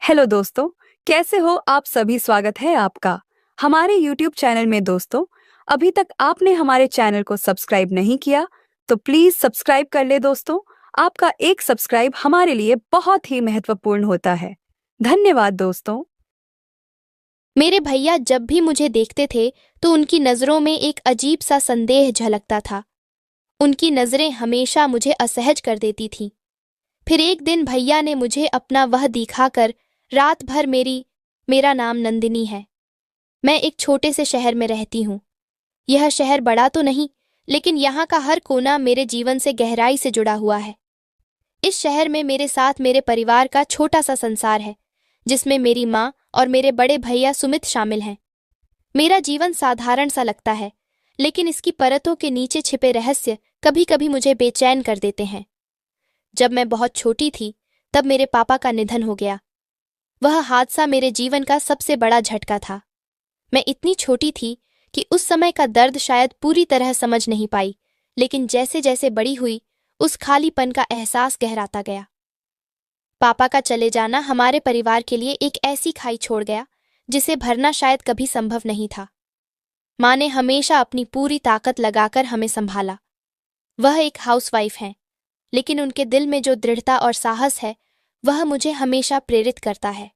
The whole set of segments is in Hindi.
हेलो दोस्तों, कैसे हो आप सभी। स्वागत है आपका हमारे YouTube चैनल में। दोस्तों, अभी तक आपने हमारे चैनल को सब्सक्राइब नहीं किया तो प्लीज सब्सक्राइब कर ले। दोस्तों, आपका एक सब्सक्राइब हमारे लिए बहुत ही महत्वपूर्ण होता है। धन्यवाद दोस्तों। मेरे भैया जब भी मुझे देखते थे तो उनकी नज़रों में एक अजीब सा संदेह झलकता था। उनकी नज़रें हमेशा मुझे असहज कर देती थीं। फिर एक दिन भैया ने मुझे अपना वह दिखाकर रात भर मेरा नाम नंदिनी है। मैं एक छोटे से शहर में रहती हूँ। यह शहर बड़ा तो नहीं, लेकिन यहाँ का हर कोना मेरे जीवन से गहराई से जुड़ा हुआ है। इस शहर में मेरे साथ मेरे परिवार का छोटा सा संसार है, जिसमें मेरी माँ और मेरे बड़े भैया सुमित शामिल हैं। मेरा जीवन साधारण सा लगता है, लेकिन इसकी परतों के नीचे छिपे रहस्य कभी कभी मुझे बेचैन कर देते हैं। जब मैं बहुत छोटी थी, तब मेरे पापा का निधन हो गया। वह हादसा मेरे जीवन का सबसे बड़ा झटका था। मैं इतनी छोटी थी कि उस समय का दर्द शायद पूरी तरह समझ नहीं पाई, लेकिन जैसे जैसे बड़ी हुई, उस खालीपन का एहसास गहराता गया। पापा का चले जाना हमारे परिवार के लिए एक ऐसी खाई छोड़ गया जिसे भरना शायद कभी संभव नहीं था। माँ ने हमेशा अपनी पूरी ताकत लगाकर हमें संभाला। वह एक हाउसवाइफ हैं, लेकिन उनके दिल में जो दृढ़ता और साहस है, वह मुझे हमेशा प्रेरित करता है।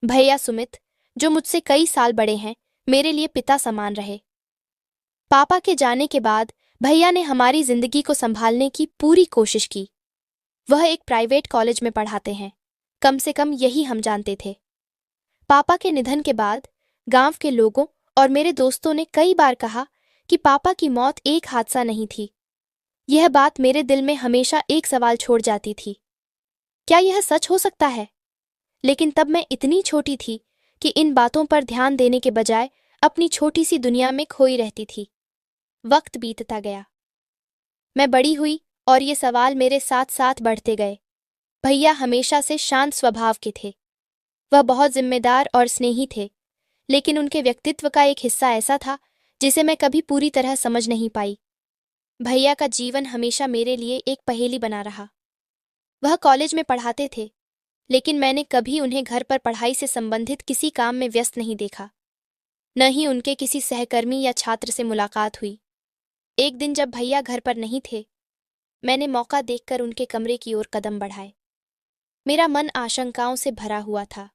भैया सुमित, जो मुझसे कई साल बड़े हैं, मेरे लिए पिता समान रहे। पापा के जाने के बाद भैया ने हमारी जिंदगी को संभालने की पूरी कोशिश की। वह एक प्राइवेट कॉलेज में पढ़ाते हैं, कम से कम यही हम जानते थे। पापा के निधन के बाद गांव के लोगों और मेरे दोस्तों ने कई बार कहा कि पापा की मौत एक हादसा नहीं थी। यह बात मेरे दिल में हमेशा एक सवाल छोड़ जाती थी, क्या यह सच हो सकता है? लेकिन तब मैं इतनी छोटी थी कि इन बातों पर ध्यान देने के बजाय अपनी छोटी सी दुनिया में खोई रहती थी। वक्त बीतता गया, मैं बड़ी हुई और ये सवाल मेरे साथ साथ बढ़ते गए। भैया हमेशा से शांत स्वभाव के थे। वह बहुत जिम्मेदार और स्नेही थे, लेकिन उनके व्यक्तित्व का एक हिस्सा ऐसा था जिसे मैं कभी पूरी तरह समझ नहीं पाई। भैया का जीवन हमेशा मेरे लिए एक पहेली बना रहा। वह कॉलेज में पढ़ाते थे, लेकिन मैंने कभी उन्हें घर पर पढ़ाई से संबंधित किसी काम में व्यस्त नहीं देखा। न ही उनके किसी सहकर्मी या छात्र से मुलाकात हुई। एक दिन जब भैया घर पर नहीं थे, मैंने मौका देखकर उनके कमरे की ओर कदम बढ़ाए। मेरा मन आशंकाओं से भरा हुआ था।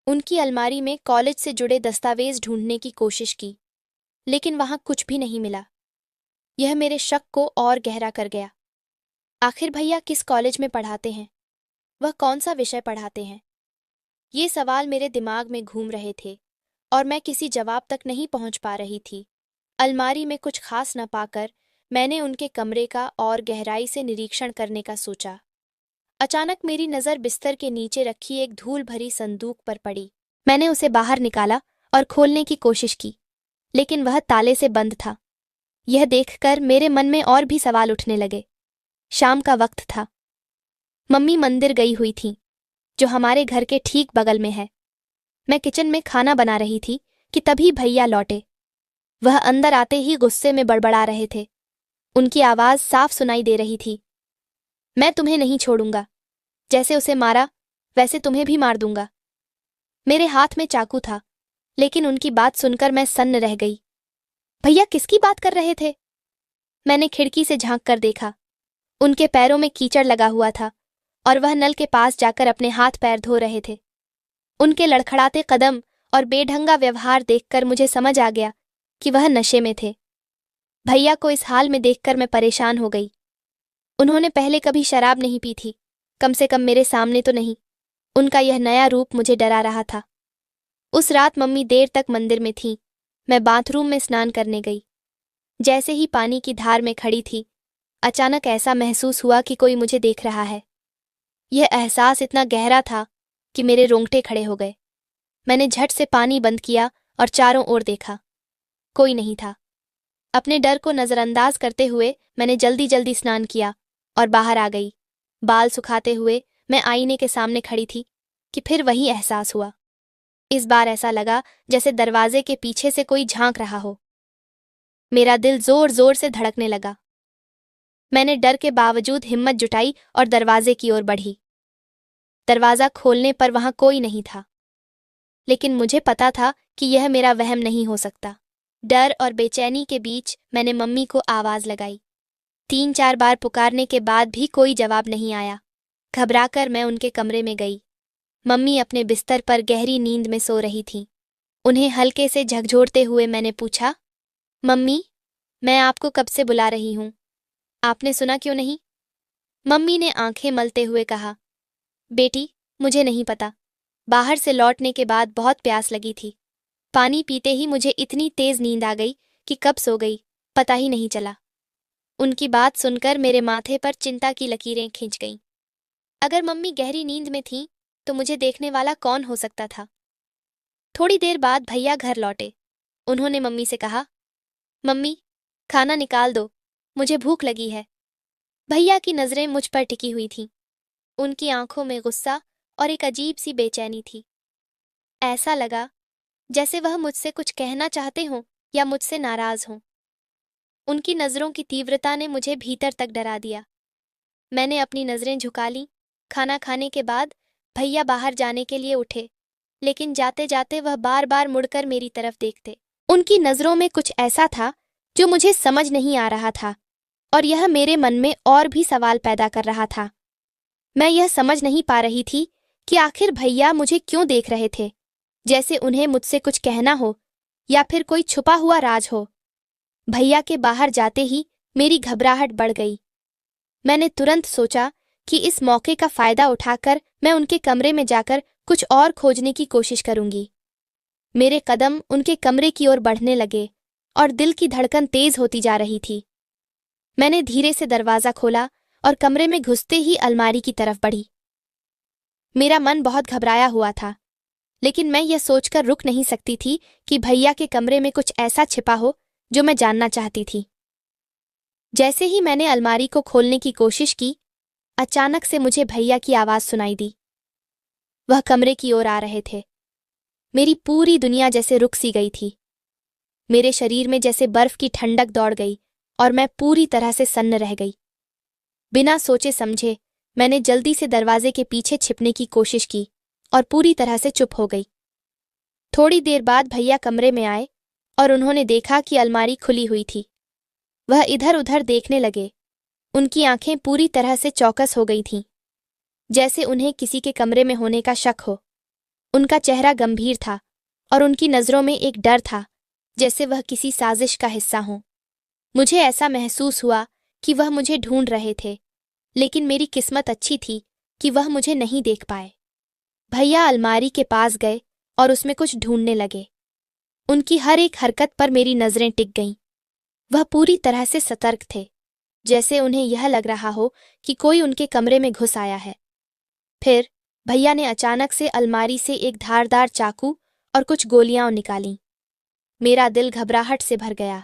उनकी अलमारी में कॉलेज से जुड़े दस्तावेज ढूंढने की कोशिश की, लेकिन वहां कुछ भी नहीं मिला। यह मेरे शक को और गहरा कर गया। आखिर भैया किस कॉलेज में पढ़ाते हैं? वह कौन सा विषय पढ़ाते हैं? ये सवाल मेरे दिमाग में घूम रहे थे और मैं किसी जवाब तक नहीं पहुंच पा रही थी। अलमारी में कुछ खास न पाकर मैंने उनके कमरे का और गहराई से निरीक्षण करने का सोचा। अचानक मेरी नज़र बिस्तर के नीचे रखी एक धूल भरी संदूक पर पड़ी। मैंने उसे बाहर निकाला और खोलने की कोशिश की, लेकिन वह ताले से बंद था। यह देखकर मेरे मन में और भी सवाल उठने लगे। शाम का वक्त था। मम्मी मंदिर गई हुई थीं, जो हमारे घर के ठीक बगल में है। मैं किचन में खाना बना रही थी कि तभी भैया लौटे। वह अंदर आते ही गुस्से में बड़बड़ा रहे थे। उनकी आवाज़ साफ सुनाई दे रही थी, मैं तुम्हें नहीं छोड़ूंगा। जैसे उसे मारा, वैसे तुम्हें भी मार दूंगा। मेरे हाथ में चाकू था, लेकिन उनकी बात सुनकर मैं सन्न रह गई। भैया किसकी बात कर रहे थे? मैंने खिड़की से झांक कर देखा। उनके पैरों में कीचड़ लगा हुआ था और वह नल के पास जाकर अपने हाथ पैर धो रहे थे। उनके लड़खड़ाते कदम और बेढंगा व्यवहार देखकर मुझे समझ आ गया कि वह नशे में थे। भैया को इस हाल में देखकर मैं परेशान हो गई। उन्होंने पहले कभी शराब नहीं पी थी, कम से कम मेरे सामने तो नहीं। उनका यह नया रूप मुझे डरा रहा था। उस रात मम्मी देर तक मंदिर में थीं। मैं बाथरूम में स्नान करने गई। जैसे ही पानी की धार में खड़ी थी, अचानक ऐसा महसूस हुआ कि कोई मुझे देख रहा है। यह एहसास इतना गहरा था कि मेरे रोंगटे खड़े हो गए। मैंने झट से पानी बंद किया और चारों ओर देखा। कोई नहीं था। अपने डर को नजरअंदाज करते हुए मैंने जल्दी जल्दी स्नान किया और बाहर आ गई। बाल सुखाते हुए मैं आईने के सामने खड़ी थी कि फिर वही एहसास हुआ। इस बार ऐसा लगा जैसे दरवाजे के पीछे से कोई झांक रहा हो। मेरा दिल जोर जोर से धड़कने लगा। मैंने डर के बावजूद हिम्मत जुटाई और दरवाजे की ओर बढ़ी। दरवाज़ा खोलने पर वहां कोई नहीं था, लेकिन मुझे पता था कि यह मेरा वहम नहीं हो सकता। डर और बेचैनी के बीच मैंने मम्मी को आवाज़ लगाई। 3-4 बार पुकारने के बाद भी कोई जवाब नहीं आया। घबराकर मैं उनके कमरे में गई। मम्मी अपने बिस्तर पर गहरी नींद में सो रही थीं। उन्हें हल्के से झकझोरते हुए मैंने पूछा, मम्मी, मैं आपको कब से बुला रही हूँ, आपने सुना क्यों नहीं? मम्मी ने आंखें मलते हुए कहा, बेटी, मुझे नहीं पता। बाहर से लौटने के बाद बहुत प्यास लगी थी। पानी पीते ही मुझे इतनी तेज नींद आ गई कि कब सो गई पता ही नहीं चला। उनकी बात सुनकर मेरे माथे पर चिंता की लकीरें खिंच गईं। अगर मम्मी गहरी नींद में थीं तो मुझे देखने वाला कौन हो सकता था? थोड़ी देर बाद भैया घर लौटे। उन्होंने मम्मी से कहा, मम्मी, खाना निकाल दो, मुझे भूख लगी है। भैया की नज़रें मुझ पर टिकी हुई थीं। उनकी आंखों में गुस्सा और एक अजीब सी बेचैनी थी। ऐसा लगा जैसे वह मुझसे कुछ कहना चाहते हों या मुझसे नाराज हों। उनकी नज़रों की तीव्रता ने मुझे भीतर तक डरा दिया। मैंने अपनी नज़रें झुका लीं। खाना खाने के बाद भैया बाहर जाने के लिए उठे, लेकिन जाते जाते वह बार बार मुड़कर मेरी तरफ देखते। उनकी नज़रों में कुछ ऐसा था जो मुझे समझ नहीं आ रहा था, और यह मेरे मन में और भी सवाल पैदा कर रहा था। मैं यह समझ नहीं पा रही थी कि आखिर भैया मुझे क्यों देख रहे थे, जैसे उन्हें मुझसे कुछ कहना हो या फिर कोई छुपा हुआ राज हो। भैया के बाहर जाते ही मेरी घबराहट बढ़ गई। मैंने तुरंत सोचा कि इस मौके का फायदा उठाकर मैं उनके कमरे में जाकर कुछ और खोजने की कोशिश करूंगी। मेरे कदम उनके कमरे की ओर बढ़ने लगे और दिल की धड़कन तेज होती जा रही थी। मैंने धीरे से दरवाज़ा खोला और कमरे में घुसते ही अलमारी की तरफ बढ़ी। मेरा मन बहुत घबराया हुआ था, लेकिन मैं यह सोचकर रुक नहीं सकती थी कि भैया के कमरे में कुछ ऐसा छिपा हो जो मैं जानना चाहती थी। जैसे ही मैंने अलमारी को खोलने की कोशिश की, अचानक से मुझे भैया की आवाज़ सुनाई दी। वह कमरे की ओर आ रहे थे। मेरी पूरी दुनिया जैसे रुक सी गई थी। मेरे शरीर में जैसे बर्फ की ठंडक दौड़ गई और मैं पूरी तरह से सन्न रह गई। बिना सोचे समझे मैंने जल्दी से दरवाजे के पीछे छिपने की कोशिश की और पूरी तरह से चुप हो गई। थोड़ी देर बाद भैया कमरे में आए और उन्होंने देखा कि अलमारी खुली हुई थी। वह इधर उधर देखने लगे। उनकी आंखें पूरी तरह से चौकस हो गई थीं, जैसे उन्हें किसी के कमरे में होने का शक हो। उनका चेहरा गंभीर था और उनकी नज़रों में एक डर था, जैसे वह किसी साजिश का हिस्सा हों। मुझे ऐसा महसूस हुआ कि वह मुझे ढूंढ रहे थे, लेकिन मेरी किस्मत अच्छी थी कि वह मुझे नहीं देख पाए। भैया अलमारी के पास गए और उसमें कुछ ढूंढने लगे। उनकी हर एक हरकत पर मेरी नज़रें टिक गईं। वह पूरी तरह से सतर्क थे, जैसे उन्हें यह लग रहा हो कि कोई उनके कमरे में घुस आया है। फिर भैया ने अचानक से अलमारी से एक धारदार चाकू और कुछ गोलियां निकालीं। मेरा दिल घबराहट से भर गया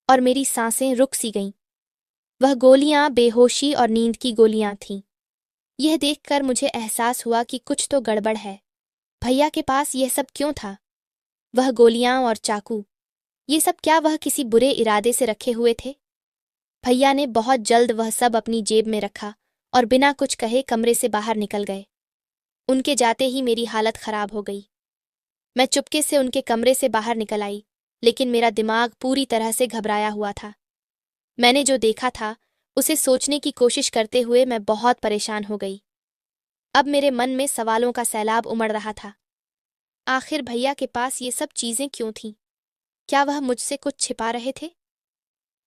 और मेरी सांसें रुक सी गईं। वह गोलियां बेहोशी और नींद की गोलियां थीं। यह देखकर मुझे एहसास हुआ कि कुछ तो गड़बड़ है। भैया के पास यह सब क्यों था? वह गोलियां और चाकू, ये सब क्या वह किसी बुरे इरादे से रखे हुए थे? भैया ने बहुत जल्द वह सब अपनी जेब में रखा और बिना कुछ कहे कमरे से बाहर निकल गए। उनके जाते ही मेरी हालत खराब हो गई। मैं चुपके से उनके कमरे से बाहर निकल आई, लेकिन मेरा दिमाग पूरी तरह से घबराया हुआ था। मैंने जो देखा था उसे सोचने की कोशिश करते हुए मैं बहुत परेशान हो गई। अब मेरे मन में सवालों का सैलाब उमड़ रहा था। आखिर भैया के पास ये सब चीजें क्यों थीं? क्या वह मुझसे कुछ छिपा रहे थे?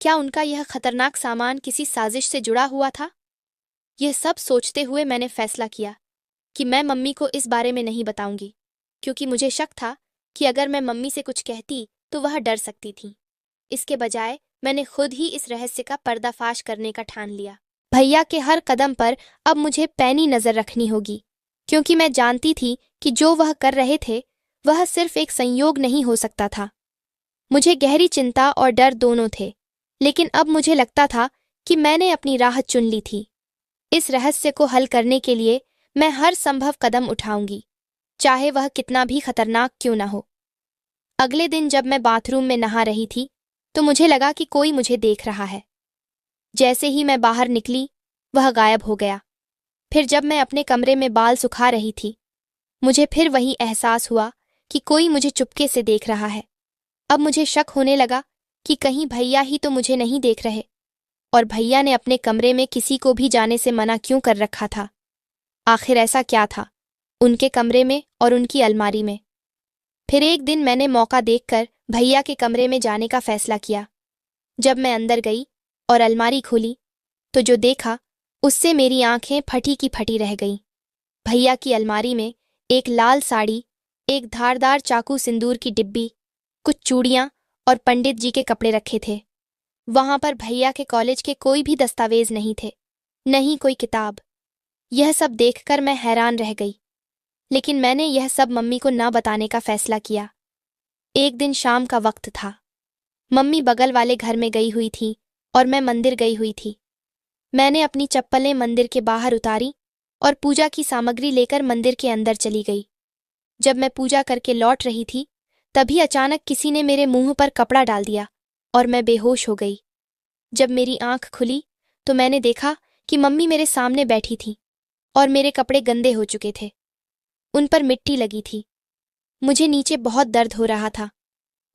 क्या उनका यह खतरनाक सामान किसी साजिश से जुड़ा हुआ था? यह सब सोचते हुए मैंने फैसला किया कि मैं मम्मी को इस बारे में नहीं बताऊंगी, क्योंकि मुझे शक था कि अगर मैं मम्मी से कुछ कहती तो वह डर सकती थी। इसके बजाय मैंने खुद ही इस रहस्य का पर्दाफाश करने का ठान लिया। भैया के हर कदम पर अब मुझे पैनी नजर रखनी होगी, क्योंकि मैं जानती थी कि जो वह कर रहे थे वह सिर्फ एक संयोग नहीं हो सकता था। मुझे गहरी चिंता और डर दोनों थे, लेकिन अब मुझे लगता था कि मैंने अपनी राह चुन ली थी। इस रहस्य को हल करने के लिए मैं हर संभव कदम उठाऊंगी, चाहे वह कितना भी खतरनाक क्यों न हो। अगले दिन जब मैं बाथरूम में नहा रही थी तो मुझे लगा कि कोई मुझे देख रहा है। जैसे ही मैं बाहर निकली, वह गायब हो गया। फिर जब मैं अपने कमरे में बाल सुखा रही थी, मुझे फिर वही एहसास हुआ कि कोई मुझे चुपके से देख रहा है। अब मुझे शक होने लगा कि कहीं भैया ही तो मुझे नहीं देख रहे, और भैया ने अपने कमरे में किसी को भी जाने से मना क्यों कर रखा था। आखिर ऐसा क्या था उनके कमरे में और उनकी अलमारी में। फिर एक दिन मैंने मौका देखकर भैया के कमरे में जाने का फैसला किया। जब मैं अंदर गई और अलमारी खोली तो जो देखा उससे मेरी आंखें फटी की फटी रह गईं। भैया की अलमारी में एक लाल साड़ी, एक धारदार चाकू सिंदूर की डिब्बी, कुछ चूड़ियां और पंडित जी के कपड़े रखे थे। वहां पर भैया के कॉलेज के कोई भी दस्तावेज नहीं थे, न ही कोई किताब। यह सब देखकर मैं हैरान रह गई, लेकिन मैंने यह सब मम्मी को न बताने का फैसला किया। एक दिन शाम का वक्त था। मम्मी बगल वाले घर में गई हुई थी और मैं मंदिर गई हुई थी। मैंने अपनी चप्पलें मंदिर के बाहर उतारी और पूजा की सामग्री लेकर मंदिर के अंदर चली गई। जब मैं पूजा करके लौट रही थी, तभी अचानक किसी ने मेरे मुंह पर कपड़ा डाल दिया और मैं बेहोश हो गई। जब मेरी आंख खुली तो मैंने देखा कि मम्मी मेरे सामने बैठी थी और मेरे कपड़े गंदे हो चुके थे, उन पर मिट्टी लगी थी। मुझे नीचे बहुत दर्द हो रहा था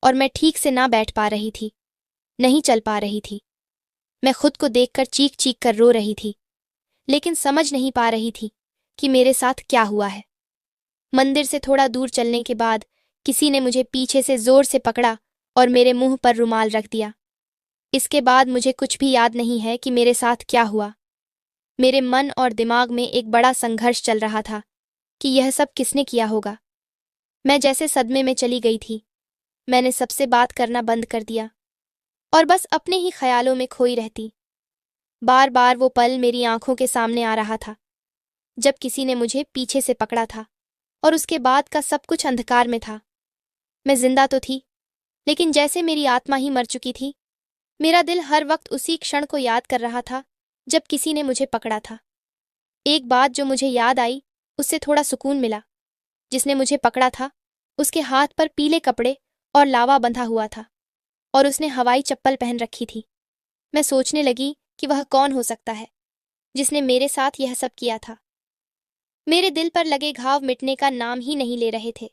और मैं ठीक से ना बैठ पा रही थी, नहीं चल पा रही थी। मैं खुद को देखकर चीख चीख कर रो रही थी, लेकिन समझ नहीं पा रही थी कि मेरे साथ क्या हुआ है। मंदिर से थोड़ा दूर चलने के बाद किसी ने मुझे पीछे से जोर से पकड़ा और मेरे मुंह पर रुमाल रख दिया। इसके बाद मुझे कुछ भी याद नहीं है कि मेरे साथ क्या हुआ। मेरे मन और दिमाग में एक बड़ा संघर्ष चल रहा था कि यह सब किसने किया होगा। मैं जैसे सदमे में चली गई थी। मैंने सबसे बात करना बंद कर दिया और बस अपने ही ख्यालों में खोई रहती। बार बार वो पल मेरी आंखों के सामने आ रहा था जब किसी ने मुझे पीछे से पकड़ा था और उसके बाद का सब कुछ अंधकार में था। मैं जिंदा तो थी, लेकिन जैसे मेरी आत्मा ही मर चुकी थी। मेरा दिल हर वक्त उसी क्षण को याद कर रहा था जब किसी ने मुझे पकड़ा था। एक बात जो मुझे याद आई, उससे थोड़ा सुकून मिला। जिसने मुझे पकड़ा था उसके हाथ पर पीले कपड़े और लावा बंधा हुआ था और उसने हवाई चप्पल पहन रखी थी। मैं सोचने लगी कि वह कौन हो सकता है जिसने मेरे साथ यह सब किया था। मेरे दिल पर लगे घाव मिटने का नाम ही नहीं ले रहे थे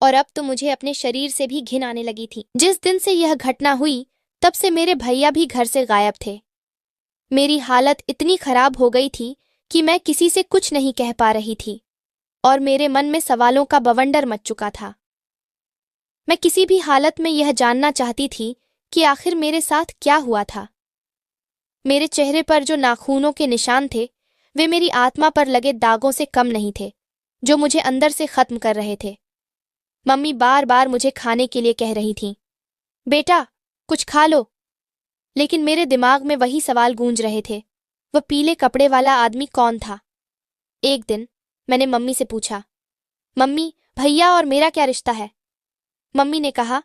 और अब तो मुझे अपने शरीर से भी घिन आने लगी थी। जिस दिन से यह घटना हुई तब से मेरे भैया भी घर से गायब थे। मेरी हालत इतनी खराब हो गई थी कि मैं किसी से कुछ नहीं कह पा रही थी और मेरे मन में सवालों का बवंडर मच चुका था। मैं किसी भी हालत में यह जानना चाहती थी कि आखिर मेरे साथ क्या हुआ था। मेरे चेहरे पर जो नाखूनों के निशान थे वे मेरी आत्मा पर लगे दागों से कम नहीं थे, जो मुझे अंदर से खत्म कर रहे थे। मम्मी बार बार मुझे खाने के लिए कह रही थीं, बेटा कुछ खा लो, लेकिन मेरे दिमाग में वही सवाल गूंज रहे थे, वह पीले कपड़े वाला आदमी कौन था। एक दिन मैंने मम्मी से पूछा, मम्मी भैया और मेरा क्या रिश्ता है। मम्मी ने कहा,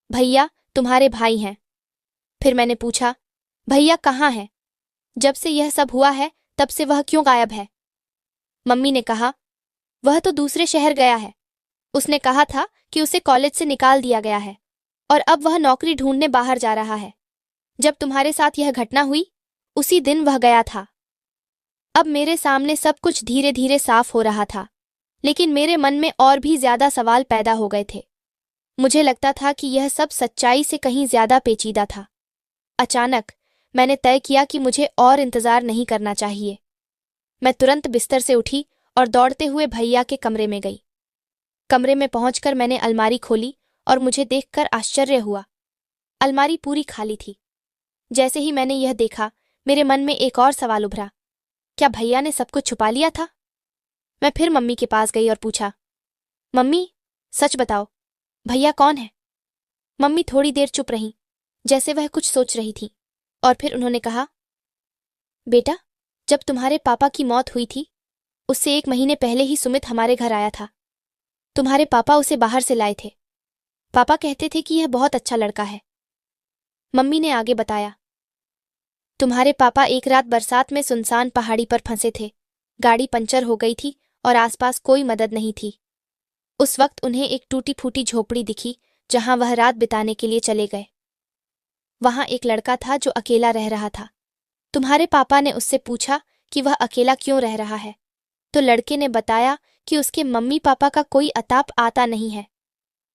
भैया तुम्हारे भाई हैं। फिर मैंने पूछा, भैया कहाँ है? जब से यह सब हुआ है तब से वह क्यों गायब है? मम्मी ने कहा, वह तो दूसरे शहर गया है। उसने कहा था कि उसे कॉलेज से निकाल दिया गया है और अब वह नौकरी ढूंढने बाहर जा रहा है। जब तुम्हारे साथ यह घटना हुई उसी दिन वह गया था। अब मेरे सामने सब कुछ धीरे धीरे साफ हो रहा था, लेकिन मेरे मन में और भी ज्यादा सवाल पैदा हो गए थे। मुझे लगता था कि यह सब सच्चाई से कहीं ज्यादा पेचीदा था। अचानक मैंने तय किया कि मुझे और इंतजार नहीं करना चाहिए। मैं तुरंत बिस्तर से उठी और दौड़ते हुए भैया के कमरे में गई। कमरे में पहुंचकर मैंने अलमारी खोली और मुझे देखकर आश्चर्य हुआ। अलमारी पूरी खाली थी। जैसे ही मैंने यह देखा, मेरे मन में एक और सवाल उभरा, क्या भैया ने सब कुछ छुपा लिया था? मैं फिर मम्मी के पास गई और पूछा, मम्मी सच बताओ, भैया कौन है? मम्मी थोड़ी देर चुप रहीं, जैसे वह कुछ सोच रही थी, और फिर उन्होंने कहा, बेटा जब तुम्हारे पापा की मौत हुई थी उससे 1 महीने पहले ही सुमित हमारे घर आया था। तुम्हारे पापा उसे बाहर से लाए थे। पापा कहते थे कि यह बहुत अच्छा लड़का है। मम्मी ने आगे बताया, तुम्हारे पापा एक रात बरसात में सुनसान पहाड़ी पर फंसे थे। गाड़ी पंचर हो गई थी और आसपास कोई मदद नहीं थी। उस वक्त उन्हें एक टूटी फूटी झोपड़ी दिखी जहां वह रात बिताने के लिए चले गए। वहां एक लड़का था जो अकेला रह रहा था। तुम्हारे पापा ने उससे पूछा कि वह अकेला क्यों रह रहा है। तो लड़के ने बताया कि उसके मम्मी पापा का कोई अताप आता नहीं है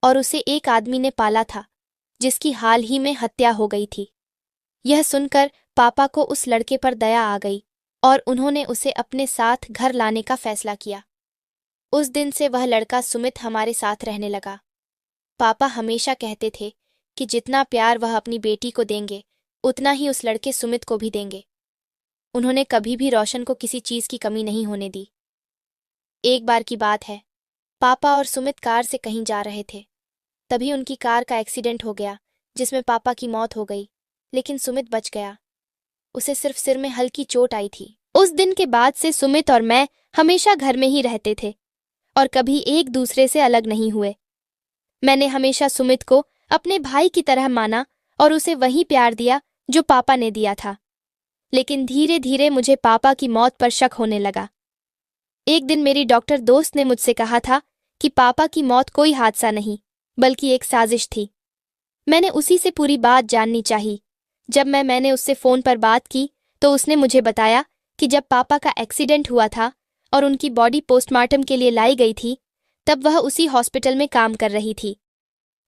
और उसे एक आदमी ने पाला था जिसकी हाल ही में हत्या हो गई थी। यह सुनकर पापा को उस लड़के पर दया आ गई और उन्होंने उसे अपने साथ घर लाने का फैसला किया। उस दिन से वह लड़का सुमित हमारे साथ रहने लगा। पापा हमेशा कहते थे कि जितना प्यार वह अपनी बेटी को देंगे उतना ही उस लड़के सुमित को भी देंगे। उन्होंने कभी भी रोशन को किसी चीज की कमी नहीं होने दी। एक बार की बात है, पापा और सुमित कार से कहीं जा रहे थे। तभी उनकी कार का एक्सीडेंट हो गया जिसमें पापा की मौत हो गई, लेकिन सुमित बच गया। उसे सिर्फ सिर में हल्की चोट आई थी। उस दिन के बाद से सुमित और मैं हमेशा घर में ही रहते थे और कभी एक दूसरे से अलग नहीं हुए। मैंने हमेशा सुमित को अपने भाई की तरह माना और उसे वही प्यार दिया जो पापा ने दिया था। लेकिन धीरे धीरे मुझे पापा की मौत पर शक होने लगा। एक दिन मेरी डॉक्टर दोस्त ने मुझसे कहा था कि पापा की मौत कोई हादसा नहीं बल्कि एक साजिश थी। मैंने उसी से पूरी बात जाननी चाहिए। जब मैंने उससे फ़ोन पर बात की तो उसने मुझे बताया कि जब पापा का एक्सीडेंट हुआ था और उनकी बॉडी पोस्टमार्टम के लिए लाई गई थी तब वह उसी हॉस्पिटल में काम कर रही थी।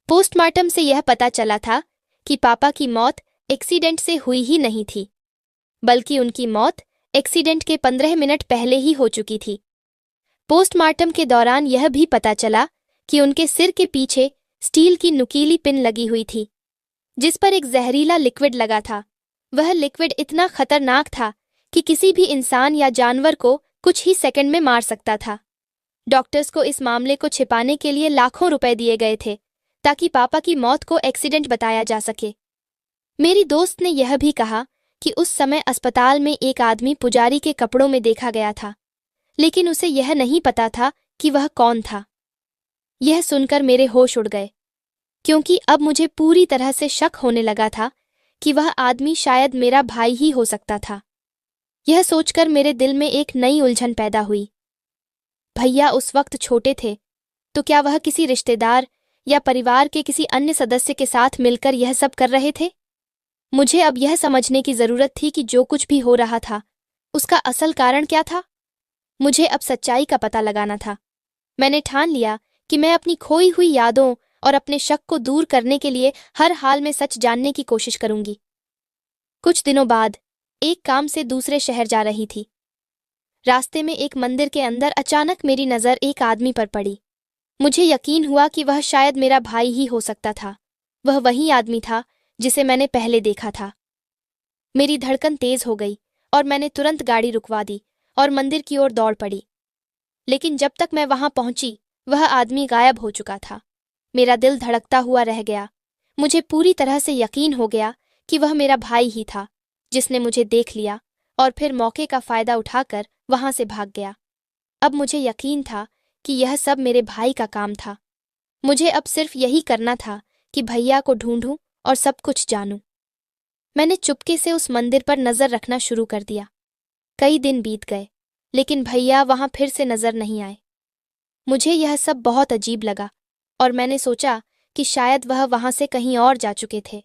पोस्टमार्टम से यह पता चला था कि पापा की मौत एक्सीडेंट से हुई ही नहीं थी बल्कि उनकी मौत एक्सीडेंट के 15 मिनट पहले ही हो चुकी थी। पोस्टमार्टम के दौरान यह भी पता चला कि उनके सिर के पीछे स्टील की नुकीली पिन लगी हुई थी जिस पर एक जहरीला लिक्विड लगा था। वह लिक्विड इतना खतरनाक था कि किसी भी इंसान या जानवर को कुछ ही सेकंड में मार सकता था। डॉक्टर्स को इस मामले को छिपाने के लिए लाखों रुपए दिए गए थे ताकि पापा की मौत को एक्सीडेंट बताया जा सके। मेरी दोस्त ने यह भी कहा कि उस समय अस्पताल में एक आदमी पुजारी के कपड़ों में देखा गया था, लेकिन उसे यह नहीं पता था कि वह कौन था। यह सुनकर मेरे होश उड़ गए क्योंकि अब मुझे पूरी तरह से शक होने लगा था कि वह आदमी शायद मेरा भाई ही हो सकता था। यह सोचकर मेरे दिल में एक नई उलझन पैदा हुई। भैया उस वक्त छोटे थे, तो क्या वह किसी रिश्तेदार या परिवार के किसी अन्य सदस्य के साथ मिलकर यह सब कर रहे थे? मुझे अब यह समझने की जरूरत थी कि जो कुछ भी हो रहा था उसका असल कारण क्या था। मुझे अब सच्चाई का पता लगाना था। मैंने ठान लिया कि मैं अपनी खोई हुई यादों और अपने शक को दूर करने के लिए हर हाल में सच जानने की कोशिश करूंगी। कुछ दिनों बाद एक काम से दूसरे शहर जा रही थी। रास्ते में एक मंदिर के अंदर अचानक मेरी नज़र एक आदमी पर पड़ी। मुझे यकीन हुआ कि वह शायद मेरा भाई ही हो सकता था। वह वही आदमी था जिसे मैंने पहले देखा था। मेरी धड़कन तेज हो गई और मैंने तुरंत गाड़ी रुकवा दी और मंदिर की ओर दौड़ पड़ी। लेकिन जब तक मैं वहां पहुंची वह आदमी गायब हो चुका था। मेरा दिल धड़कता हुआ रह गया। मुझे पूरी तरह से यकीन हो गया कि वह मेरा भाई ही था जिसने मुझे देख लिया और फिर मौके का फायदा उठाकर वहां से भाग गया। अब मुझे यकीन था कि यह सब मेरे भाई का काम था। मुझे अब सिर्फ यही करना था कि भैया को ढूंढूं और सब कुछ जानूं। मैंने चुपके से उस मंदिर पर नजर रखना शुरू कर दिया। कई दिन बीत गए लेकिन भैया वहां फिर से नजर नहीं आए। मुझे यह सब बहुत अजीब लगा और मैंने सोचा कि शायद वह वहां से कहीं और जा चुके थे।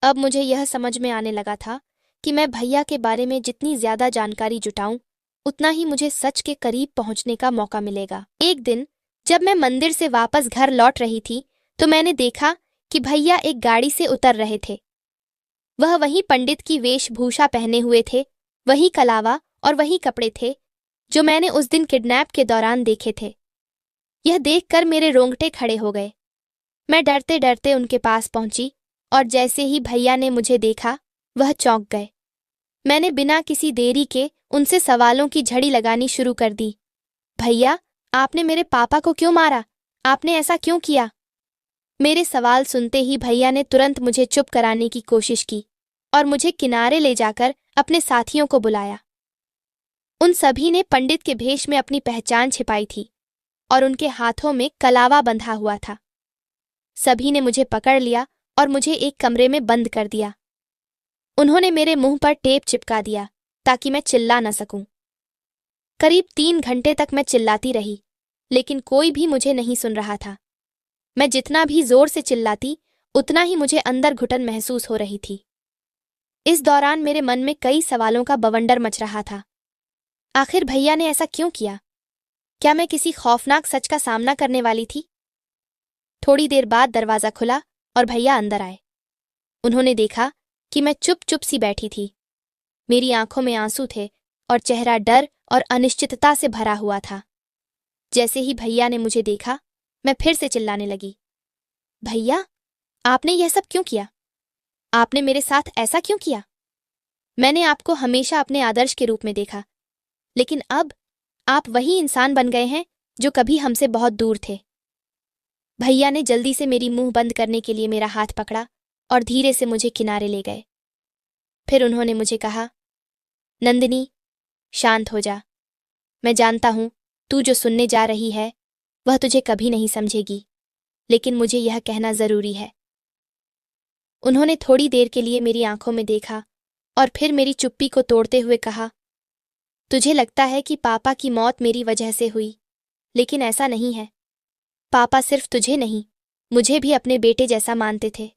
अब मुझे यह समझ में आने लगा था कि मैं भैया के बारे में जितनी ज्यादा जानकारी जुटाऊं उतना ही मुझे सच के करीब पहुंचने का मौका मिलेगा। एक दिन जब मैं मंदिर से वापस घर लौट रही थी तो मैंने देखा कि भैया एक गाड़ी से उतर रहे थे। वह वही पंडित की वेशभूषा पहने हुए थे, वही कलावा और वही कपड़े थे जो मैंने उस दिन किडनैप के दौरान देखे थे। यह देखकर मेरे रोंगटे खड़े हो गए। मैं डरते डरते उनके पास पहुंची और जैसे ही भैया ने मुझे देखा वह चौंक गए। मैंने बिना किसी देरी के उनसे सवालों की झड़ी लगानी शुरू कर दी। भैया, आपने मेरे पापा को क्यों मारा? आपने ऐसा क्यों किया? मेरे सवाल सुनते ही भैया ने तुरंत मुझे चुप कराने की कोशिश की और मुझे किनारे ले जाकर अपने साथियों को बुलाया। उन सभी ने पंडित के भेष में अपनी पहचान छिपाई थी और उनके हाथों में कलावा बंधा हुआ था। सभी ने मुझे पकड़ लिया और मुझे एक कमरे में बंद कर दिया। उन्होंने मेरे मुंह पर टेप चिपका दिया ताकि मैं चिल्ला न सकूं। करीब 3 घंटे तक मैं चिल्लाती रही लेकिन कोई भी मुझे नहीं सुन रहा था। मैं जितना भी जोर से चिल्लाती उतना ही मुझे अंदर घुटन महसूस हो रही थी। इस दौरान मेरे मन में कई सवालों का बवंडर मच रहा था। आखिर भैया ने ऐसा क्यों किया? क्या मैं किसी खौफनाक सच का सामना करने वाली थी? थोड़ी देर बाद दरवाजा खुला और भैया अंदर आए। उन्होंने देखा कि मैं चुप चुप सी बैठी थी। मेरी आंखों में आंसू थे और चेहरा डर और अनिश्चितता से भरा हुआ था। जैसे ही भैया ने मुझे देखा, मैं फिर से चिल्लाने लगी, भैया, आपने यह सब क्यों किया? आपने मेरे साथ ऐसा क्यों किया? मैंने आपको हमेशा अपने आदर्श के रूप में देखा, लेकिन अब आप वही इंसान बन गए हैं जो कभी हमसे बहुत दूर थे। भैया ने जल्दी से मेरी मुंह बंद करने के लिए मेरा हाथ पकड़ा और धीरे से मुझे किनारे ले गए। फिर उन्होंने मुझे कहा, नंदिनी, शांत हो जा। मैं जानता हूं तू जो सुनने जा रही है वह तुझे कभी नहीं समझेगी, लेकिन मुझे यह कहना जरूरी है। उन्होंने थोड़ी देर के लिए मेरी आंखों में देखा और फिर मेरी चुप्पी को तोड़ते हुए कहा, तुझे लगता है कि पापा की मौत मेरी वजह से हुई, लेकिन ऐसा नहीं है। पापा सिर्फ तुझे नहीं, मुझे भी अपने बेटे जैसा मानते थे।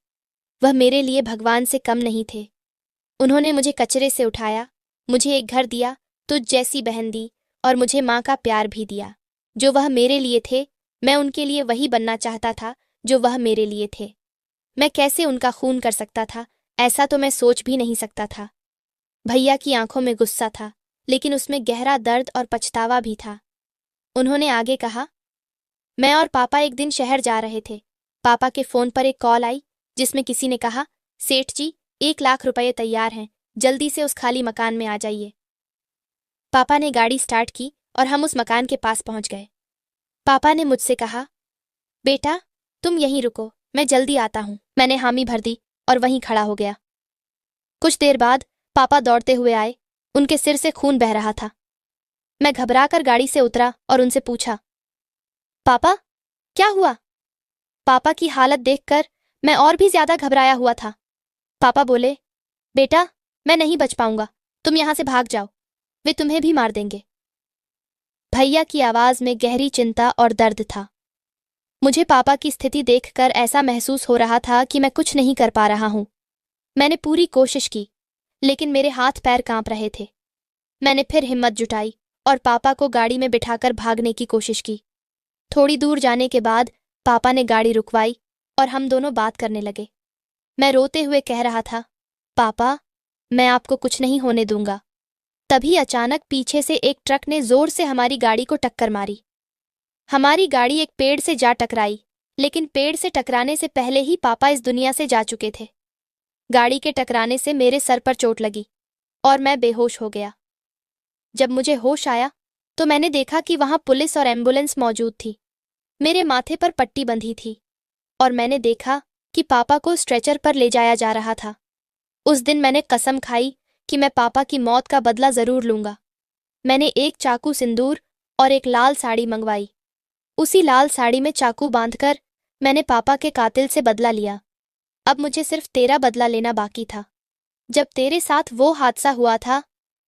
वह मेरे लिए भगवान से कम नहीं थे। उन्होंने मुझे कचरे से उठाया, मुझे एक घर दिया, तुझ जैसी बहन दी और मुझे माँ का प्यार भी दिया। जो वह मेरे लिए थे, मैं उनके लिए वही बनना चाहता था जो वह मेरे लिए थे। मैं कैसे उनका खून कर सकता था, ऐसा तो मैं सोच भी नहीं सकता था। भैया की आंखों में गुस्सा था, लेकिन उसमें गहरा दर्द और पछतावा भी था। उन्होंने आगे कहा, मैं और पापा एक दिन शहर जा रहे थे। पापा के फोन पर एक कॉल आई जिसमें किसी ने कहा, सेठ जी, 1 लाख रुपए तैयार हैं, जल्दी से उस खाली मकान में आ जाइए। पापा ने गाड़ी स्टार्ट की और हम उस मकान के पास पहुंच गए। पापा ने मुझसे कहा, बेटा, तुम यहीं रुको, मैं जल्दी आता हूं। मैंने हामी भर दी और वहीं खड़ा हो गया। कुछ देर बाद पापा दौड़ते हुए आए, उनके सिर से खून बह रहा था। मैं घबराकर गाड़ी से उतरा और उनसे पूछा, पापा, क्या हुआ? पापा की हालत देखकर मैं और भी ज्यादा घबराया हुआ था। पापा बोले, बेटा, मैं नहीं बच पाऊंगा, तुम यहां से भाग जाओ, वे तुम्हें भी मार देंगे। भैया की आवाज में गहरी चिंता और दर्द था। मुझे पापा की स्थिति देखकर ऐसा महसूस हो रहा था कि मैं कुछ नहीं कर पा रहा हूं। मैंने पूरी कोशिश की, लेकिन मेरे हाथ पैर कांप रहे थे। मैंने फिर हिम्मत जुटाई और पापा को गाड़ी में बिठाकर भागने की कोशिश की। थोड़ी दूर जाने के बाद पापा ने गाड़ी रुकवाई और हम दोनों बात करने लगे। मैं रोते हुए कह रहा था, पापा, मैं आपको कुछ नहीं होने दूंगा। तभी अचानक पीछे से एक ट्रक ने जोर से हमारी गाड़ी को टक्कर मारी। हमारी गाड़ी एक पेड़ से जा टकराई, लेकिन पेड़ से टकराने से पहले ही पापा इस दुनिया से जा चुके थे। गाड़ी के टकराने से मेरे सर पर चोट लगी और मैं बेहोश हो गया। जब मुझे होश आया तो मैंने देखा कि वहां पुलिस और एम्बुलेंस मौजूद थी। मेरे माथे पर पट्टी बंधी थी और मैंने देखा कि पापा को स्ट्रेचर पर ले जाया जा रहा था। उस दिन मैंने कसम खाई कि मैं पापा की मौत का बदला जरूर लूंगा। मैंने एक चाकू सिंदूर और एक लाल साड़ी मंगवाई। उसी लाल साड़ी में चाकू बांधकर मैंने पापा के कातिल से बदला लिया। अब मुझे सिर्फ तेरा बदला लेना बाकी था। जब तेरे साथ वो हादसा हुआ था,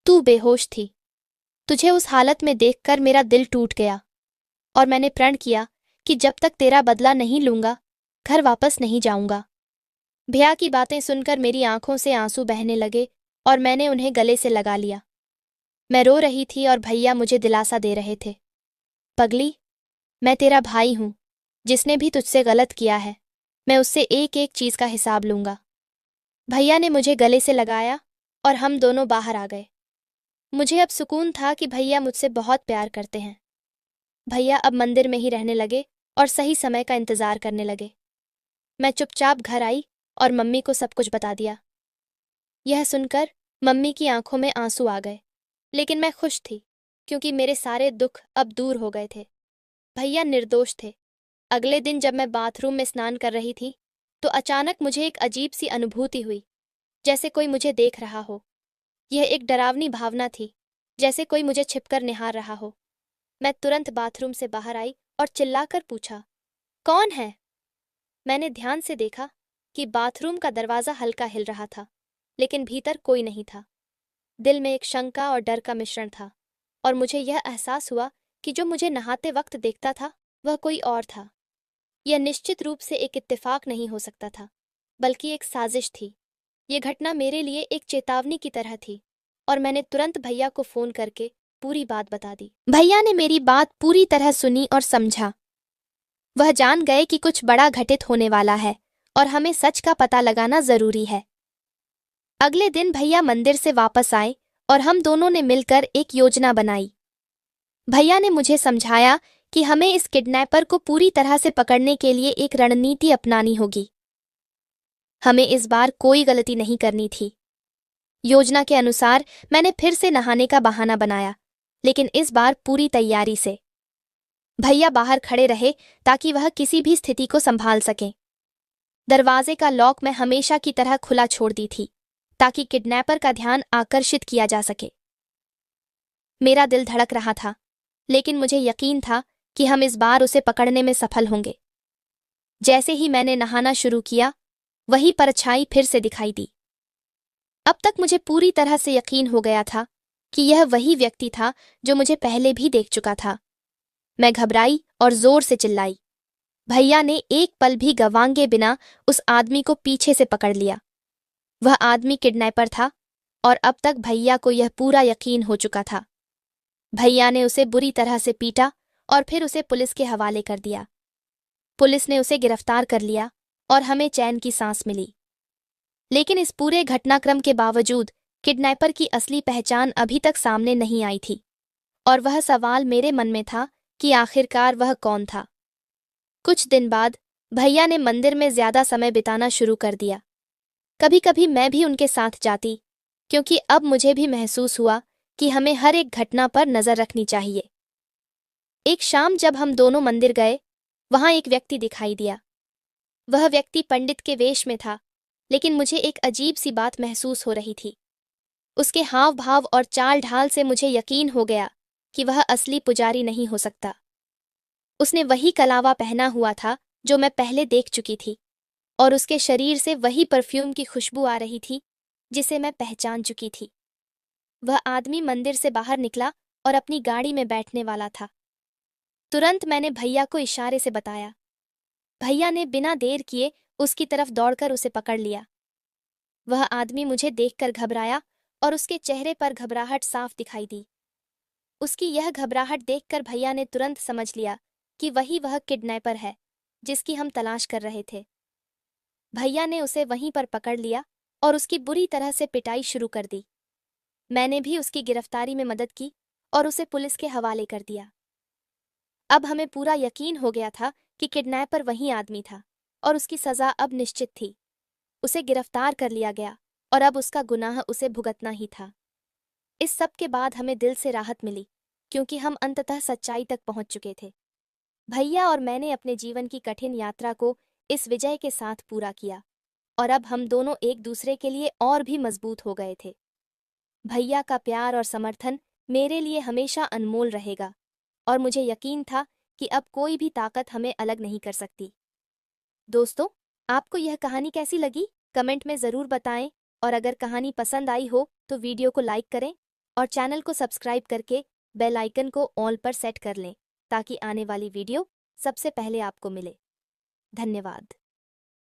तू बेहोश थी। तुझे उस हालत में देखकर मेरा दिल टूट गया और मैंने प्रण किया कि जब तक तेरा बदला नहीं लूंगा, घर वापस नहीं जाऊंगा। भैया की बातें सुनकर मेरी आंखों से आंसू बहने लगे और मैंने उन्हें गले से लगा लिया। मैं रो रही थी और भैया मुझे दिलासा दे रहे थे, पगली, मैं तेरा भाई हूं। जिसने भी तुझसे गलत किया है, मैं उससे एक एक चीज का हिसाब लूंगा। भैया ने मुझे गले से लगाया और हम दोनों बाहर आ गए। मुझे अब सुकून था कि भैया मुझसे बहुत प्यार करते हैं। भैया अब मंदिर में ही रहने लगे और सही समय का इंतजार करने लगे। मैं चुपचाप घर आई और मम्मी को सब कुछ बता दिया। यह सुनकर मम्मी की आंखों में आंसू आ गए, लेकिन मैं खुश थी क्योंकि मेरे सारे दुख अब दूर हो गए थे। भैया निर्दोष थे। अगले दिन जब मैं बाथरूम में स्नान कर रही थी तो अचानक मुझे एक अजीब सी अनुभूति हुई, जैसे कोई मुझे देख रहा हो। यह एक डरावनी भावना थी, जैसे कोई मुझे छिपकर निहार रहा हो। मैं तुरंत बाथरूम से बाहर आई और चिल्लाकर पूछा, कौन है? मैंने ध्यान से देखा कि बाथरूम का दरवाजा हल्का हिल रहा था, लेकिन भीतर कोई नहीं था। दिल में एक शंका और डर का मिश्रण था और मुझे यह एहसास हुआ कि जो मुझे नहाते वक्त देखता था वह कोई और था। यह निश्चित रूप से एक इत्तेफाक नहीं हो सकता था, बल्कि एक साजिश थी। यह घटना मेरे लिए एक चेतावनी की तरह थी और मैंने तुरंत भैया को फोन करके पूरी बात बता दी। भैया ने मेरी बात पूरी तरह सुनी और समझा। वह जान गए कि कुछ बड़ा घटित होने वाला है और हमें सच का पता लगाना जरूरी है। अगले दिन भैया मंदिर से वापस आए और हम दोनों ने मिलकर एक योजना बनाई। भैया ने मुझे समझाया कि हमें इस किडनैपर को पूरी तरह से पकड़ने के लिए एक रणनीति अपनानी होगी। हमें इस बार कोई गलती नहीं करनी थी। योजना के अनुसार मैंने फिर से नहाने का बहाना बनाया, लेकिन इस बार पूरी तैयारी से। भैया बाहर खड़े रहे ताकि वह किसी भी स्थिति को संभाल सकें। दरवाजे का लॉक मैं हमेशा की तरह खुला छोड़ दी थी ताकि किडनैपर का ध्यान आकर्षित किया जा सके। मेरा दिल धड़क रहा था, लेकिन मुझे यकीन था कि हम इस बार उसे पकड़ने में सफल होंगे। जैसे ही मैंने नहाना शुरू किया, वही परछाई फिर से दिखाई दी। अब तक मुझे पूरी तरह से यकीन हो गया था कि यह वही व्यक्ति था जो मुझे पहले भी देख चुका था। मैं घबराई और जोर से चिल्लाई। भैया ने एक पल भी गंवाए बिना उस आदमी को पीछे से पकड़ लिया। वह आदमी किडनैपर था और अब तक भैया को यह पूरा यकीन हो चुका था। भैया ने उसे बुरी तरह से पीटा और फिर उसे पुलिस के हवाले कर दिया। पुलिस ने उसे गिरफ्तार कर लिया और हमें चैन की सांस मिली। लेकिन इस पूरे घटनाक्रम के बावजूद किडनैपर की असली पहचान अभी तक सामने नहीं आई थी और वह सवाल मेरे मन में था कि आखिरकार वह कौन था। कुछ दिन बाद भैया ने मंदिर में ज्यादा समय बिताना शुरू कर दिया। कभी कभी मैं भी उनके साथ जाती, क्योंकि अब मुझे भी महसूस हुआ कि हमें हर एक घटना पर नजर रखनी चाहिए। एक शाम जब हम दोनों मंदिर गए, वहां एक व्यक्ति दिखाई दिया। वह व्यक्ति पंडित के वेश में था, लेकिन मुझे एक अजीब सी बात महसूस हो रही थी। उसके हाव भाव और चाल ढाल से मुझे यकीन हो गया कि वह असली पुजारी नहीं हो सकता। उसने वही कलावा पहना हुआ था जो मैं पहले देख चुकी थी, और उसके शरीर से वही परफ्यूम की खुशबू आ रही थी जिसे मैं पहचान चुकी थी। वह आदमी मंदिर से बाहर निकला और अपनी गाड़ी में बैठने वाला था। तुरंत मैंने भैया को इशारे से बताया। भैया ने बिना देर किए उसकी तरफ दौड़कर उसे पकड़ लिया। वह आदमी मुझे देखकर घबराया और उसके चेहरे पर घबराहट साफ दिखाई दी। उसकी यह घबराहट देखकर भैया ने तुरंत समझ लिया कि वही वह किडनैपर है जिसकी हम तलाश कर रहे थे। भैया ने उसे वहीं पर पकड़ लिया और उसकी बुरी तरह से पिटाई शुरू कर दी। मैंने भी उसकी गिरफ्तारी में मदद की और उसे पुलिस के हवाले कर दिया। अब हमें पूरा यकीन हो गया था कि किडनैपर वही आदमी था और उसकी सजा अब निश्चित थी। उसे गिरफ्तार कर लिया गया और अब उसका गुनाह उसे भुगतना ही था। इस सब के बाद हमें दिल से राहत मिली, क्योंकि हम अंततः सच्चाई तक पहुंच चुके थे। भैया और मैंने अपने जीवन की कठिन यात्रा को इस विजय के साथ पूरा किया और अब हम दोनों एक दूसरे के लिए और भी मजबूत हो गए थे। भैया का प्यार और समर्थन मेरे लिए हमेशा अनमोल रहेगा और मुझे यकीन था कि अब कोई भी ताकत हमें अलग नहीं कर सकती। दोस्तों, आपको यह कहानी कैसी लगी? कमेंट में ज़रूर बताएं, और अगर कहानी पसंद आई हो तो वीडियो को लाइक करें और चैनल को सब्सक्राइब करके बेल आइकन को ऑल पर सेट कर लें ताकि आने वाली वीडियो सबसे पहले आपको मिले। धन्यवाद।